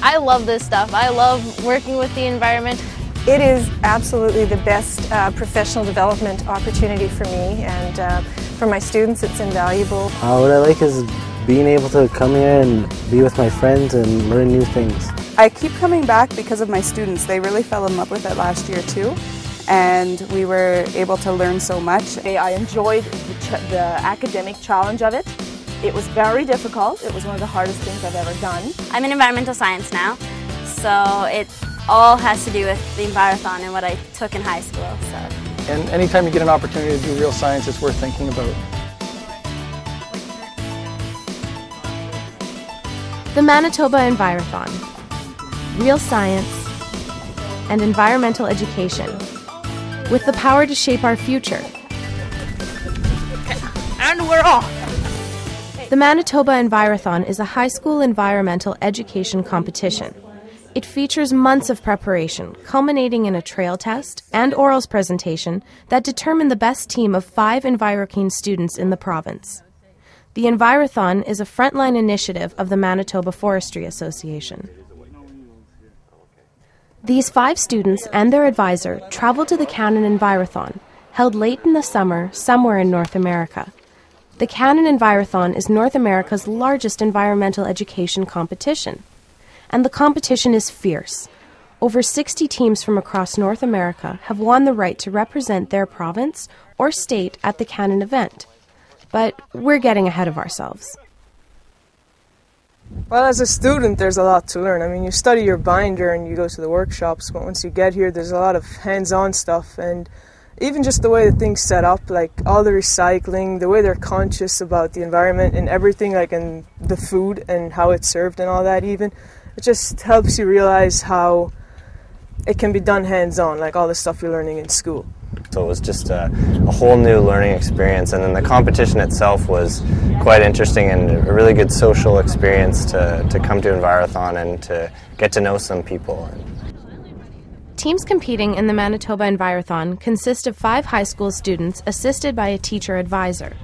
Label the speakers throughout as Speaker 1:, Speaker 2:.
Speaker 1: I love this stuff. I love working with the environment.
Speaker 2: It is absolutely the best professional development opportunity for me, and for my students it's invaluable.
Speaker 3: What I like is being able to come here and be with my friends and learn new things.
Speaker 4: I keep coming back because of my students. They really fell in love with it last year too, and we were able to learn so much.
Speaker 5: I enjoyed the academic challenge of it. It was very difficult. It was one of the hardest things I've ever done.
Speaker 6: I'm in environmental science now, so it all has to do with the Envirothon and what I took in high school.
Speaker 7: And anytime you get an opportunity to do real science, it's worth thinking about.
Speaker 8: The Manitoba Envirothon. Real science and environmental education with the power to shape our future.
Speaker 5: And we're off!
Speaker 8: The Manitoba Envirothon is a high school environmental education competition. It features months of preparation, culminating in a trail test and orals presentation that determine the best team of 5 Enviro-Keen students in the province. The Envirothon is a frontline initiative of the Manitoba Forestry Association. These 5 students and their advisor traveled to the Cannon Envirothon, held late in the summer somewhere in North America. The Cannon Envirothon is North America's largest environmental education competition. And the competition is fierce. Over 60 teams from across North America have won the right to represent their province or state at the Cannon event. But we're getting ahead of ourselves.
Speaker 9: Well, as a student, there's a lot to learn. I mean, you study your binder and you go to the workshops, but once you get here, there's a lot of hands-on stuff, and even just the way the thing's set up, like all the recycling, the way they're conscious about the environment and everything, like in the food and how it's served and all that even. It just helps you realize how it can be done hands-on, like all the stuff you're learning in school.
Speaker 10: So it was just a whole new learning experience, and then the competition itself was quite interesting and a really good social experience to come to Envirothon and to get to know some people.
Speaker 8: Teams competing in the Manitoba Envirothon consist of 5 high school students assisted by a teacher advisor.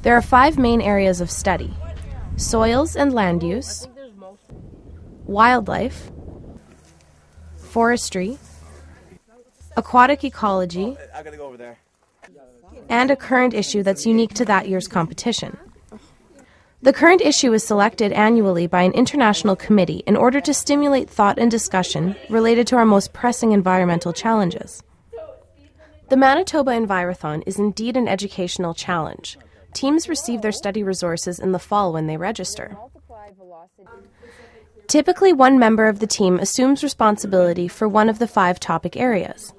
Speaker 8: There are 5 main areas of study: soils and land use, wildlife, forestry, aquatic ecology, and a current issue that's unique to that year's competition. The current issue is selected annually by an international committee in order to stimulate thought and discussion related to our most pressing environmental challenges. The Manitoba Envirothon is indeed an educational challenge. Teams receive their study resources in the fall when they register. Typically, one member of the team assumes responsibility for one of the 5 topic areas.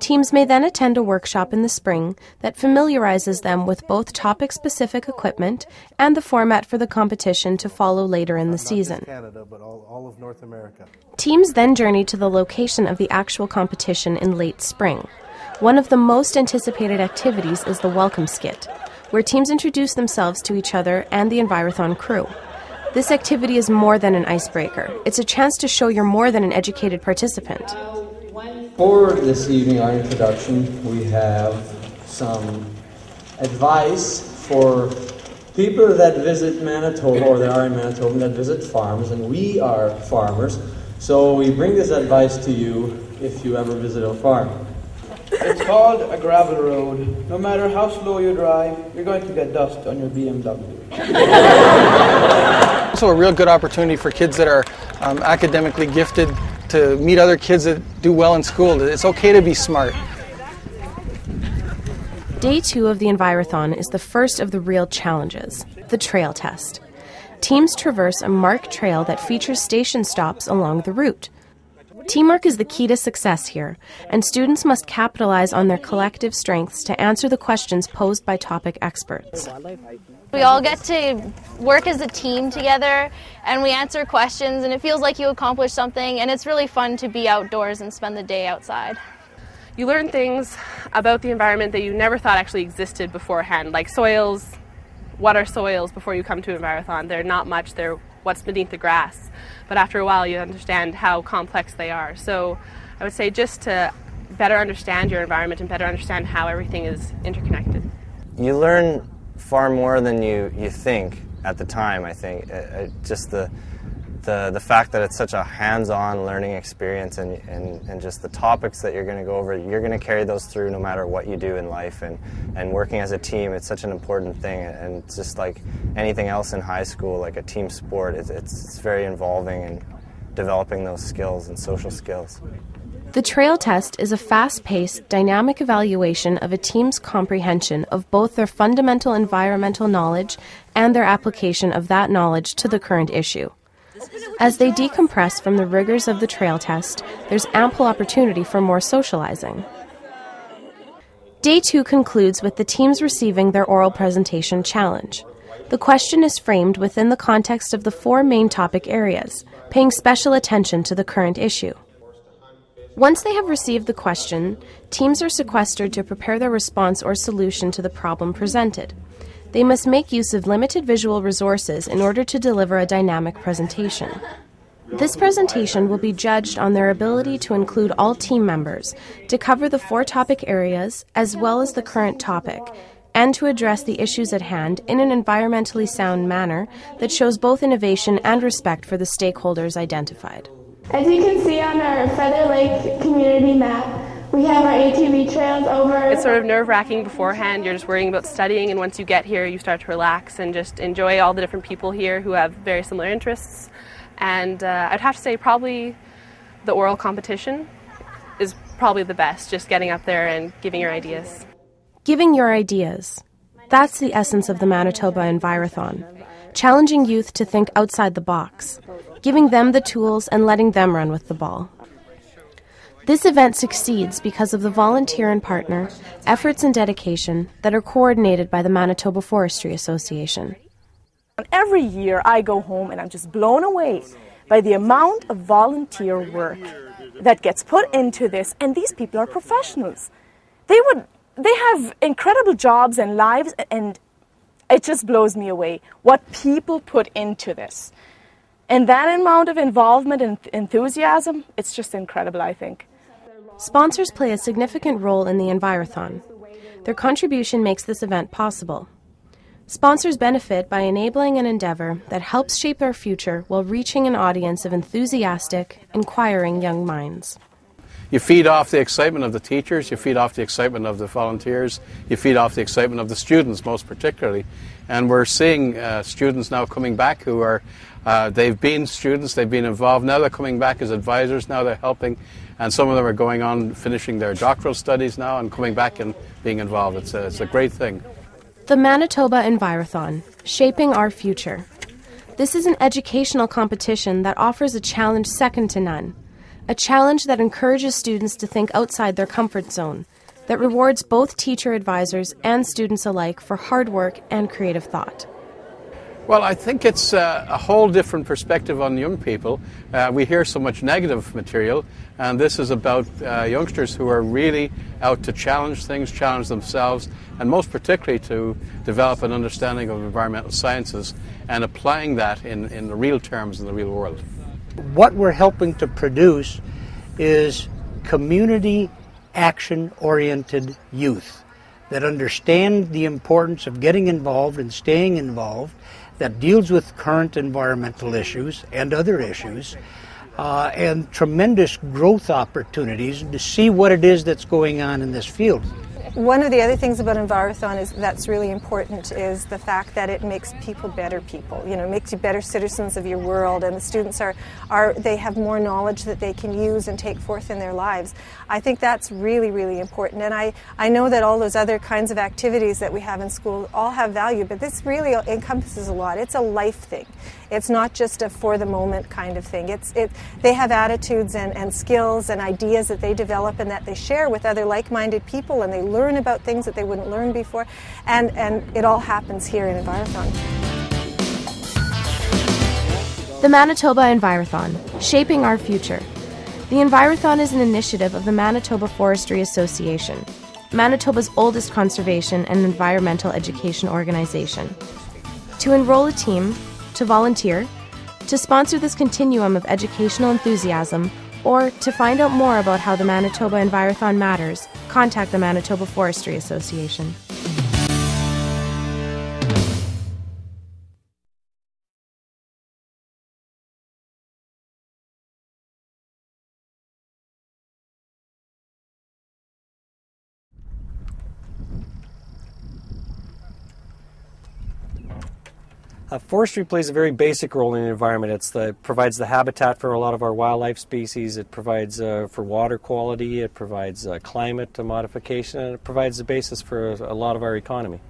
Speaker 8: Teams may then attend a workshop in the spring that familiarizes them with both topic-specific equipment and the format for the competition to follow later in the season.
Speaker 3: Canada, but all of North America.
Speaker 8: Teams then journey to the location of the actual competition in late spring. One of the most anticipated activities is the welcome skit, where teams introduce themselves to each other and the Envirothon crew. This activity is more than an icebreaker. It's a chance to show you're more than an educated participant.
Speaker 11: For this evening, our introduction, we have some advice for people that visit Manitoba, or that are in Manitoba, that visit farms, and we are farmers, so we bring this advice to you if you ever visit a farm.
Speaker 12: It's called a gravel road. No matter how slow you drive, you're going to get dust on your BMW.
Speaker 7: Also a real good opportunity for kids that are academically gifted to meet other kids that do well in school. It's okay to be smart.
Speaker 8: Day 2 of the Envirothon is the first of the real challenges, the trail test. Teams traverse a marked trail that features station stops along the route. Teamwork is the key to success here, and students must capitalize on their collective strengths to answer the questions posed by topic experts.
Speaker 1: We all get to work as a team together, and we answer questions, and it feels like you accomplish something, and it's really fun to be outdoors and spend the day outside.
Speaker 13: You learn things about the environment that you never thought actually existed beforehand, like soils. What are soils before you come to Envirothon? They're not much, they're what's beneath the grass. But after a while you understand how complex they are. So I would say just to better understand your environment and better understand how everything is interconnected.
Speaker 10: You learn far more than you think at the time, I think. Just the the fact that it's such a hands-on learning experience, and just the topics that you're going to go over, you're going to carry those through no matter what you do in life, and working as a team, it's such an important thing, and it's just like anything else in high school, like a team sport, it's very involving in developing those skills and social skills.
Speaker 8: The trail test is a fast-paced, dynamic evaluation of a team's comprehension of both their fundamental environmental knowledge and their application of that knowledge to the current issue. As they decompress from the rigors of the trail test, there's ample opportunity for more socializing. Day 2 concludes with the teams receiving their oral presentation challenge. The question is framed within the context of the 4 main topic areas, paying special attention to the current issue. Once they have received the question, teams are sequestered to prepare their response or solution to the problem presented. They must make use of limited visual resources in order to deliver a dynamic presentation. This presentation will be judged on their ability to include all team members, to cover the 4 topic areas as well as the current topic, and to address the issues at hand in an environmentally sound manner that shows both innovation and respect for the stakeholders identified.
Speaker 14: As you can see on our Feather Lake community map, we have our ATV trails over.
Speaker 13: It's sort of nerve-wracking beforehand. You're just worrying about studying, and once you get here, you start to relax and just enjoy all the different people here who have very similar interests. And I'd have to say probably the oral competition is probably the best, just getting up there and giving your ideas.
Speaker 8: Giving your ideas. That's the essence of the Manitoba Envirothon. Challenging youth to think outside the box, giving them the tools and letting them run with the ball. This event succeeds because of the volunteer and partner, efforts and dedication that are coordinated by the Manitoba Forestry Association.
Speaker 5: Every year I go home and I'm just blown away by the amount of volunteer work that gets put into this, and these people are professionals. They have incredible jobs and lives, and it just blows me away what people put into this. And that amount of involvement and enthusiasm, it's just incredible, I think.
Speaker 8: Sponsors play a significant role in the Envirothon. Their contribution makes this event possible. Sponsors benefit by enabling an endeavor that helps shape our future while reaching an audience of enthusiastic, inquiring young minds.
Speaker 7: You feed off the excitement of the teachers, you feed off the excitement of the volunteers, you feed off the excitement of the students most particularly. And we're seeing students now coming back who are, they've been students, they've been involved, now they're coming back as advisors, now they're helping, and some of them are going on finishing their doctoral studies now and coming back and being involved. It's a great thing.
Speaker 8: The Manitoba Envirothon, Shaping Our Future. This is an educational competition that offers a challenge second to none. A challenge that encourages students to think outside their comfort zone, that rewards both teacher advisors and students alike for hard work and creative thought.
Speaker 7: Well, I think it's a whole different perspective on young people. We hear so much negative material, and this is about youngsters who are really out to challenge things, challenge themselves, and most particularly to develop an understanding of environmental sciences and applying that in the real terms in the real world.
Speaker 15: What we're helping to produce is community action-oriented youth that understand the importance of getting involved and staying involved, that deals with current environmental issues and other issues, and tremendous growth opportunities to see what it is that's going on in this field.
Speaker 2: One of the other things about Envirothon is that's really important is the fact that it makes people better people. You know, it makes you better citizens of your world, and the students they have more knowledge that they can use and take forth in their lives. I think that's really, really important, and I know that all those other kinds of activities that we have in school all have value, but this really encompasses a lot. It's a life thing. It's not just a for-the-moment kind of thing. They have attitudes and skills and ideas that they develop and that they share with other like-minded people, and they learn about things that they wouldn't learn before, and it all happens here in Envirothon.
Speaker 8: The Manitoba Envirothon, Shaping Our Future. The Envirothon is an initiative of the Manitoba Forestry Association, Manitoba's oldest conservation and environmental education organization. To enroll a team, to volunteer, to sponsor this continuum of educational enthusiasm, or to find out more about how the Manitoba Envirothon matters, contact the Manitoba Forestry Association.
Speaker 16: Forestry plays a very basic role in the environment. It provides the habitat for a lot of our wildlife species. It provides for water quality. It provides climate modification, and it provides the basis for a lot of our economy.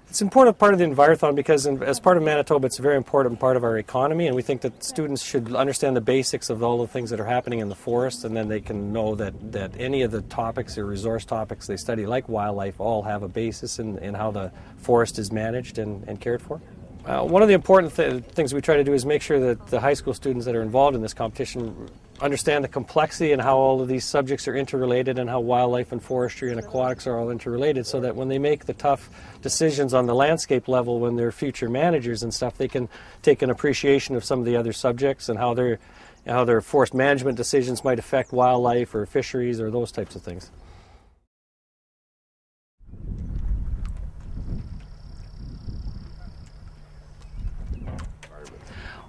Speaker 16: It's an important part of the Envirothon because as part of Manitoba, it's a very important part of our economy, and we think that students should understand the basics of all the things that are happening in the forest, and then they can know that any of the topics or resource topics they study, like wildlife, all have a basis in how the forest is managed and cared for. One of the important things we try to do is make sure that the high school students that are involved in this competition understand the complexity and how all of these subjects are interrelated and how wildlife and forestry and aquatics are all interrelated, so that when they make the tough decisions on the landscape level when they're future managers and stuff, they can take an appreciation of some of the other subjects and how their forest management decisions might affect wildlife or fisheries or those types of things.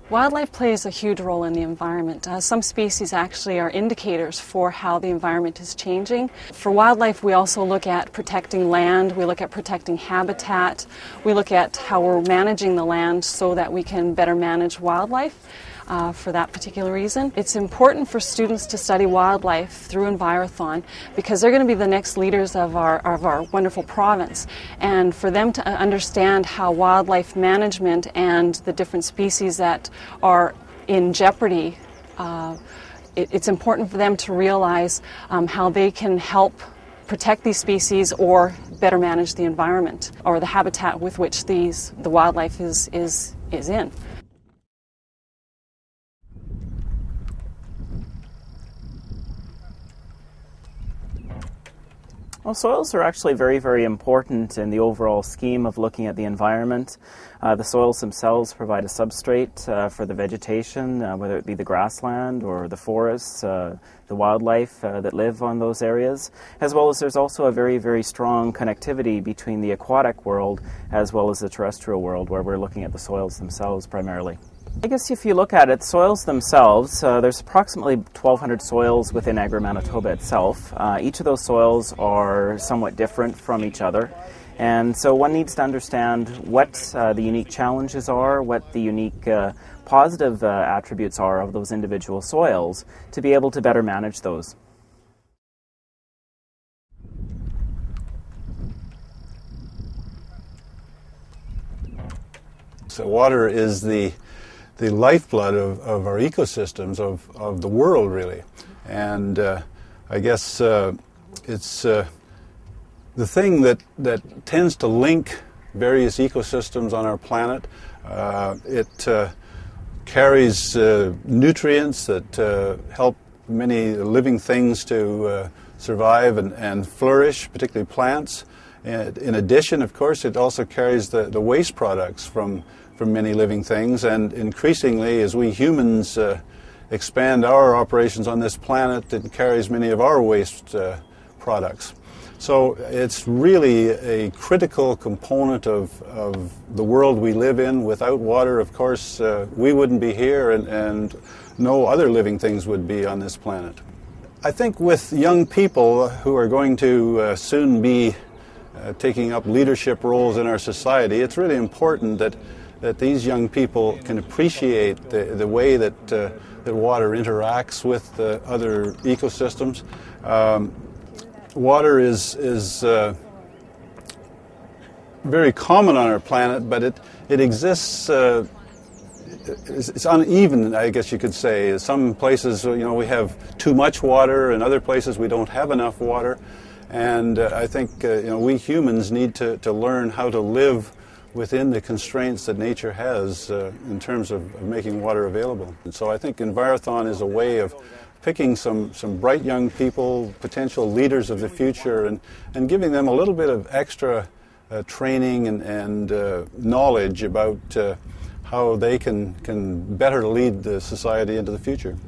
Speaker 17: Wildlife plays a huge role in the environment. Some species actually are indicators for how the environment is changing. For wildlife, we also look at protecting land, we look at protecting habitat, we look at how we're managing the land so that we can better manage wildlife. For that particular reason. It's important for students to study wildlife through Envirothon because they're going to be the next leaders of our wonderful province, and for them to understand how wildlife management and the different species that are in jeopardy, it's important for them to realize how they can help protect these species or better manage the environment or the habitat with which the wildlife is in.
Speaker 18: Well, soils are actually very, very important in the overall scheme of looking at the environment. The soils themselves provide a substrate for the vegetation, whether it be the grassland or the forests, the wildlife that live on those areas, as well as there's also a very, very strong connectivity between the aquatic world as well as the terrestrial world, where we're looking at the soils themselves primarily. I guess if you look at it, soils themselves, there's approximately 1,200 soils within Agri-Manitoba itself. Each of those soils are somewhat different from each other, and so one needs to understand what the unique challenges are, what the unique positive attributes are of those individual soils to be able to better manage those.
Speaker 7: So water is the lifeblood of our ecosystems, of the world, really. And I guess it's the thing that tends to link various ecosystems on our planet. It carries nutrients that help many living things to survive and flourish, particularly plants. And in addition, of course, it also carries the waste products from many living things, and increasingly as we humans expand our operations on this planet, it carries many of our waste products. So it's really a critical component of the world we live in. Without water, of course, we wouldn't be here, and no other living things would be on this planet. I think with young people who are going to soon be taking up leadership roles in our society, it's really important that these young people can appreciate the way that water interacts with other ecosystems. Water is very common on our planet, but it exists. It's uneven, I guess you could say. Some places, we have too much water, and other places we don't have enough water. And I think we humans need to learn how to live within the constraints that nature has in terms of making water available. And so I think Envirothon is a way of picking some bright young people, potential leaders of the future, and giving them a little bit of extra training and knowledge about how they can better lead the society into the future.